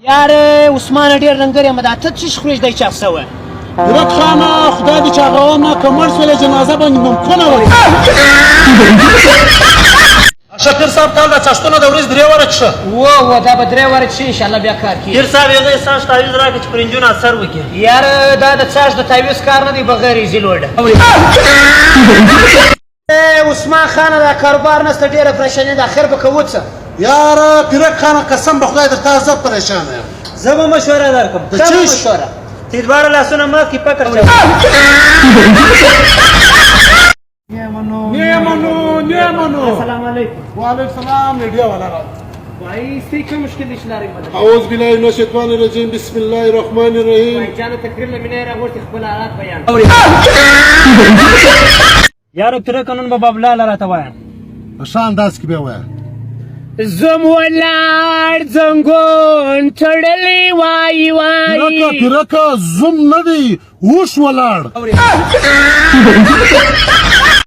یار عثمان ډېر رنګر یم دا ته څه خورې دی چاپ سوی ورک خانه خدای دې چې هغه ومه که مړ شولې جنازه باندې ممکنه وه شکر صاحب تال دا څښتنه د ورځې 3 واره څښه و دا به 3 واره څښي انشاءالله بیا کار کېږي پیر صاحب هغې ساش تعویض راکړه چې پر نجونو اثر وکړي یار دا د څاښ د تعویض کار نه دی بغیر ایزي لوډه عثمان خانه دا کاروبار نسته ډېره پریشاني ده اخر به کوو څه یاره پیرک خانه قسم به خدای درته زه پریشانه یم زه به مشوره درکړم د څه مشوره تی دواړه لاسونه مات کړي فکر چوه نیمانو السلام علیکم وعلیکم السلام میډیا والا را भाई सी क्या मुश्किल दिख रही है اعوذ بالله من الشیطان الرجیم بسم الله الرحمن الرحیم भाई जानो तकरीर में मैंने रहा वो خپل حالات بیان یارو پیر قانون به بابلاله راته وایم په شان داس کې به وایه زم ولار زنګون تړلې وای وای پیرکه زم نه دی اوښ ولاړ